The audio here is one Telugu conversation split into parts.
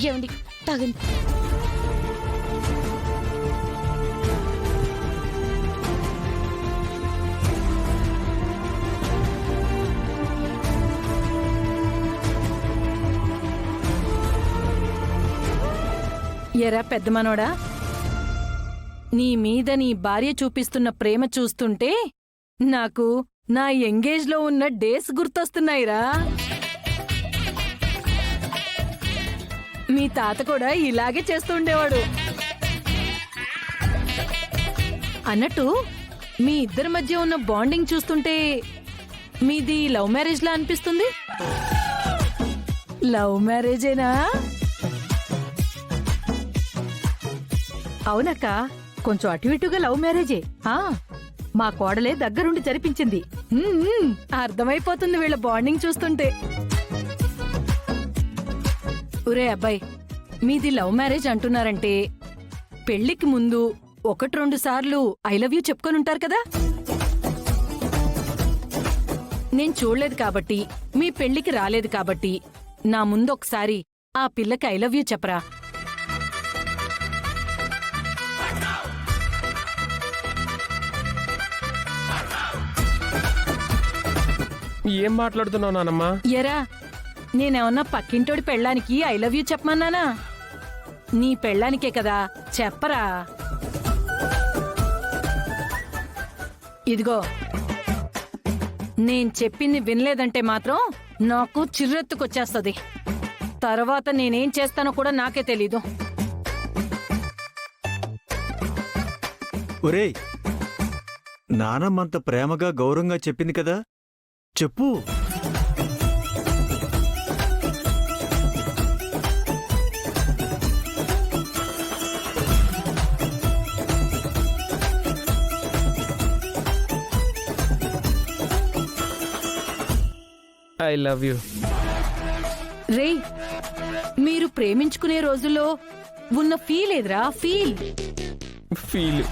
ఏమండి తాగండి. ఎరా పెద్ద మనోడా, నీ మీద నీ భార్య చూపిస్తున్న ప్రేమ చూస్తుంటే నాకు నా ఎంగేజ్ లో ఉన్న డేస్ గుర్తొస్తున్నాయిరా. మీ తాత కూడా ఇలాగే చేస్తుండేవాడు. అన్నట్టు మీ ఇద్దరి మధ్య ఉన్న బాండింగ్ చూస్తుంటే మీది లవ్ మ్యారేజ్ లా అనిపిస్తుంది. లవ్ మ్యారేజేనా? అవునక్క, కొంచెం అటు ఇటుగా లవ్ మ్యారేజే. మా కోడలే దగ్గరుండి జరిపించింది. అర్థమైపోతుంది వీళ్ళ బాండింగ్ చూస్తుంటే. ఒరే అబ్బాయి, మీది లవ్ మ్యారేజ్ అంటున్నారంటే పెళ్లికి ముందు 1-2 సార్లు ఐ లవ్ యూ చెప్పుకొనుంటారు కదా. నేను చూడలేదు కాబట్టి, మీ పెళ్లికి రాలేదు కాబట్టి నా ముందు ఒకసారి ఆ పిల్లకి ఐ లవ్ యూ చెప్పరా. ఏం మాట్లాడుతున్నావు నానమ్మా? ఎరా, నేనేమన్నా పక్కింటోడి పెళ్ళానికి ఐ లవ్ యూ చెప్పమన్నానా? నీ పెళ్ళానికే కదా, చెప్పరా. ఇదిగో, నేను చెప్పింది వినలేదంటే మాత్రం నాకు చిర్రెత్తుకొచ్చేస్తది. తర్వాత నేనేం చేస్తానో కూడా నాకే తెలీదు. ఒరేయ్, నానమ్మంత ప్రేమగా గౌరవంగా చెప్పింది కదా, చెప్పు. I love you. రేయ్, మీరు ప్రేమించుకునే రోజుల్లో ఉన్న ఫీల్ ఎదురా, feel. Feel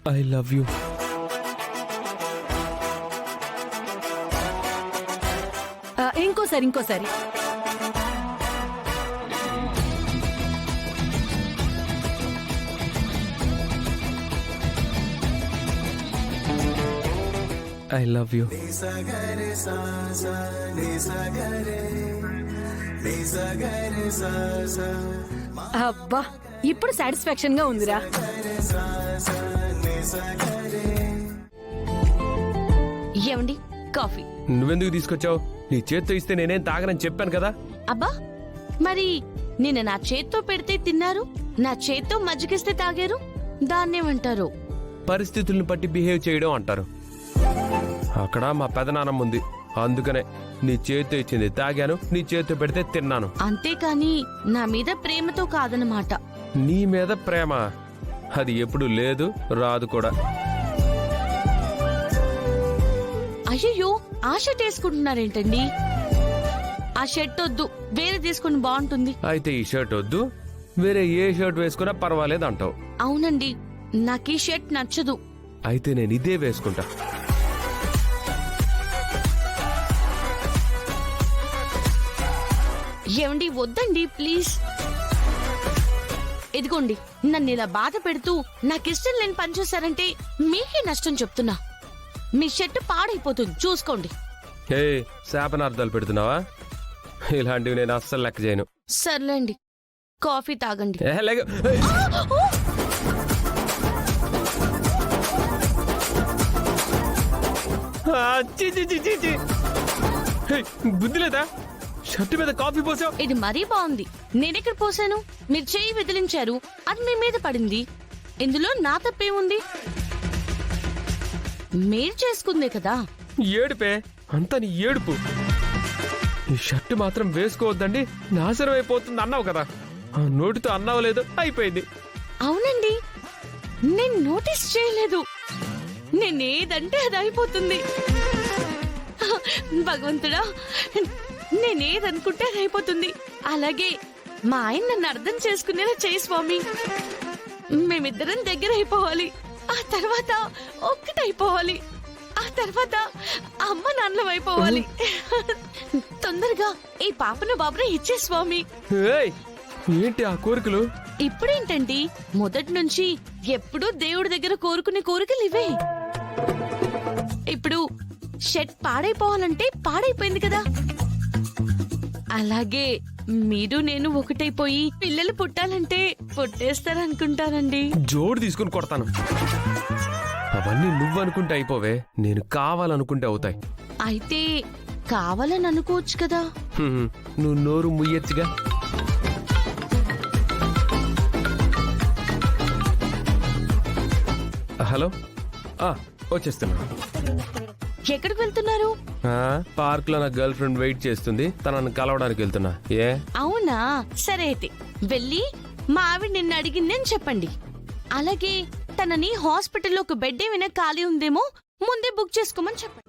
I love you. ఇంకోసారి ఐ లవ్ యూ. అబ్బా, ఇప్పుడు సాటిస్ఫాక్షన్ గా ఉందిరా. ఏమండి కాఫీ? నువ్వెందుకు తీసుకొచ్చావు? నీ చేత్తో ఇస్తే నేనేం తాగనని చెప్పాను కదా. అబ్బా, మరి నిన్న నా చేత్తో పెడితే తిన్నారు, నా చేత్తో మజ్జిగిస్తే తాగారు, దాన్నేమంటారు? పరిస్థితులను బట్టి బిహేవ్ చేయడం అంటారు. అక్కడ మా పెదనాన్నమ్మ ఉంది, అందుకనే నీ చేత్తో ఇచ్చింది తాగాను, నీ చేత్తో పెడితే తిన్నాను. అంతేకాని నా మీద ప్రేమతో కాదనమాట. నీ మీద ప్రేమ అది ఎప్పుడు లేదు, రాదు కూడా. అయ్యో, ఆ షర్ట్ వేసుకుంటున్నారేంటండి? ఆ షర్ట్ వద్దు, వేరే తీసుకుని బాగుంటుంది. అయితే ఈ షర్ట్ వద్దు, వేరే ఏ షర్ట్ వేసుకున్నా పర్వాలేదు అంటావు. అవునండి, నాకు ఈ షర్ట్ నచ్చదు. అయితే నేను ఇదే వేసుకుంటా. ఏమండి, వద్దండి ప్లీజ్. ఇదిగోండి, నన్ను ఇలా బాధ పెడుతూ నాకిష్టం లేని పని చేశారంటే మీకే నష్టం చెప్తున్నా. మీ షర్ట్ పాడైపోతుంది, చూసుకోండి. హే, శాపనార్థాలు పెడుతున్నావా? ఇలాంటివి నేను అస్సలు లెక్క చేయను. సర్లేండి, కాఫీ తాగండి. బుద్ధి లేదా? షర్ట్ మీద కాఫీ పోసావు. ఇది మరీ బాగుంది. నేనెక్కడ పోసాను? మీరు చెయ్యి విదిలించారు, అది మీ మీద పడింది. ఇందులో నా తప్పేముంది? మీరు చేసుకుందే కదా. ఏడుపే, అంతా నీ ఏడుపు. ఈ షర్ట్ మాత్రం వేసుకోవద్దండి, నాశనం అయిపోతుంది అన్నావు కదా. ఆ నోటితో అన్నావు లేదు, అయిపోయింది. అవునండి, నేను నోటీస్ చేయలేదు. నేనేదంటే అది అయిపోతుంది. భగవంతుడా, నేనేదనుకుంటే అది అయిపోతుంది. అలాగే మా ఆయన నన్ను అర్థం చేసుకునేలా చేయి స్వామి. మేమిద్దరం దగ్గర అయిపోవాలి, ఆ తర్వాత ఒక్కటైపోవాలి. ఆ తర్వాత అమ్మ నాన్నలం అయిపోవాలి. తొందరగా ఈ పాపను బాబును ఇచ్చే స్వామి. ఏయ్, ఏంటి ఆ కోరికలు? ఇప్పుడేంటండి, మొదటి నుంచి ఎప్పుడూ దేవుడి దగ్గర కోరుకునే కోరికలు ఇవే. ఇప్పుడు షెడ్ పాడైపోవాలంటే పాడైపోయింది కదా, అలాగే మీరు నేను ఒకటైపోయి పిల్లలు పుట్టాలంటే పుట్టేస్తారనుకుంటానండి. జోడు తీసుకుని కొడతాను. అవన్నీ నువ్వు అనుకుంటే అయిపోవే, నేను కావాలనుకుంటే అవుతాయి. అయితే కావాలని అనుకోవచ్చు కదా. నువ్వు నోరు ముయ్యొచ్చుగా. హలో, వచ్చేస్తున్నా. ఎక్కడికి వెళ్తున్నారు? పార్క్ లో నా గర్ల్ ఫ్రెండ్ వెయిట్ చేస్తుంది, తనను కలవడానికి వెళ్తున్నా. ఏ? అవునా, సరే అయితే వెళ్ళి మా ఆవిడ నిన్ను అడిగిందని చెప్పండి. అలాగే తనని హాస్పిటల్లో ఒక బెడ్ ఏమైనా ఖాళీ ఉందేమో ముందే బుక్ చేసుకోమని చెప్పండి.